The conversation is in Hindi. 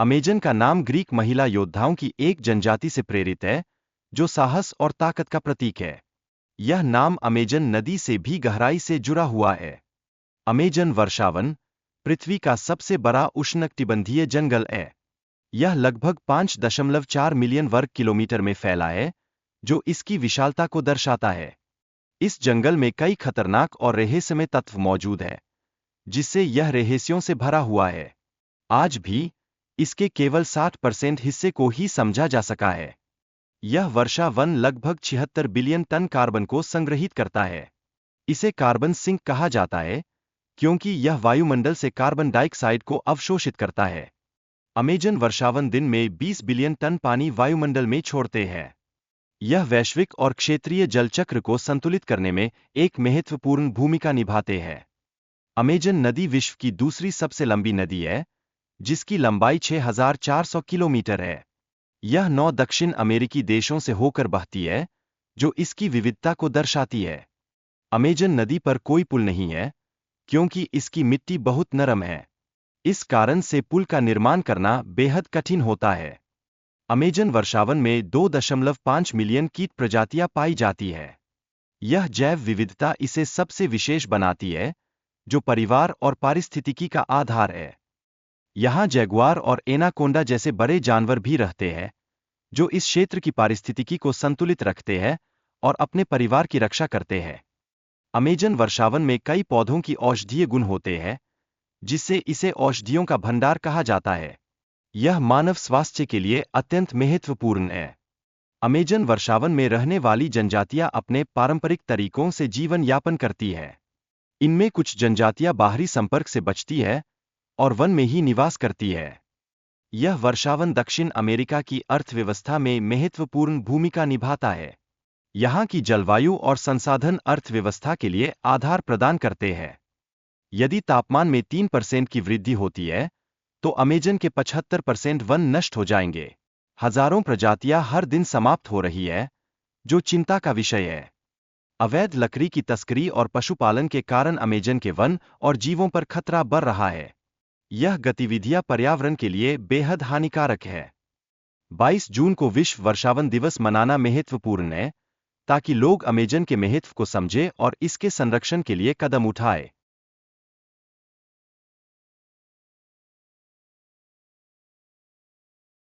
अमेजन का नाम ग्रीक महिला योद्धाओं की एक जनजाति से प्रेरित है, जो साहस और ताकत का प्रतीक है। यह नाम अमेजन नदी से भी गहराई से जुड़ा हुआ है। अमेजन वर्षावन पृथ्वी का सबसे बड़ा उष्णकटिबंधीय जंगल है। यह लगभग 5.4 मिलियन वर्ग किलोमीटर में फैला है, जो इसकी विशालता को दर्शाता है। इस जंगल में कई खतरनाक और रहस्यमय तत्व मौजूद हैं, जिससे यह रहस्यों से भरा हुआ है। आज भी इसके केवल 60% हिस्से को ही समझा जा सका है। यह वर्षा वन लगभग 76 बिलियन टन कार्बन को संग्रहित करता है। इसे कार्बन सिंक कहा जाता है, क्योंकि यह वायुमंडल से कार्बन डाइऑक्साइड को अवशोषित करता है। अमेजन वर्षावन दिन में 20 बिलियन टन पानी वायुमंडल में छोड़ते हैं। यह वैश्विक और क्षेत्रीय जलचक्र को संतुलित करने में एक महत्वपूर्ण भूमिका निभाते हैं। अमेजन नदी विश्व की दूसरी सबसे लंबी नदी है, जिसकी लंबाई 6,400 किलोमीटर है। यह 9 दक्षिण अमेरिकी देशों से होकर बहती है, जो इसकी विविधता को दर्शाती है। अमेजन नदी पर कोई पुल नहीं है, क्योंकि इसकी मिट्टी बहुत नरम है। इस कारण से पुल का निर्माण करना बेहद कठिन होता है। अमेजन वर्षावन में 2.5 मिलियन कीट प्रजातियां पाई जाती है। यह जैव विविधता इसे सबसे विशेष बनाती है, जो परिवार और पारिस्थितिकी का आधार है। यहाँ जैगुआर और एनाकोंडा जैसे बड़े जानवर भी रहते हैं, जो इस क्षेत्र की पारिस्थितिकी को संतुलित रखते हैं और अपने परिवार की रक्षा करते हैं। अमेजन वर्षावन में कई पौधों की औषधीय गुण होते हैं, जिससे इसे औषधियों का भंडार कहा जाता है। यह मानव स्वास्थ्य के लिए अत्यंत महत्वपूर्ण है। अमेजन वर्षावन में रहने वाली जनजातियां अपने पारंपरिक तरीकों से जीवन यापन करती हैं। इनमें कुछ जनजातियां बाहरी संपर्क से बचती है और वन में ही निवास करती है। यह वर्षावन दक्षिण अमेरिका की अर्थव्यवस्था में महत्वपूर्ण भूमिका निभाता है। यहाँ की जलवायु और संसाधन अर्थव्यवस्था के लिए आधार प्रदान करते हैं। यदि तापमान में 3% की वृद्धि होती है, तो अमेजन के 75% वन नष्ट हो जाएंगे। हजारों प्रजातियां हर दिन समाप्त हो रही है, जो चिंता का विषय है। अवैध लकड़ी की तस्करी और पशुपालन के कारण अमेजन के वन और जीवों पर खतरा बढ़ रहा है। यह गतिविधियां पर्यावरण के लिए बेहद हानिकारक है। 22 जून को विश्व वर्षावन दिवस मनाना महत्वपूर्ण है, ताकि लोग अमेजन के महत्व को समझें और इसके संरक्षण के लिए कदम उठाएं।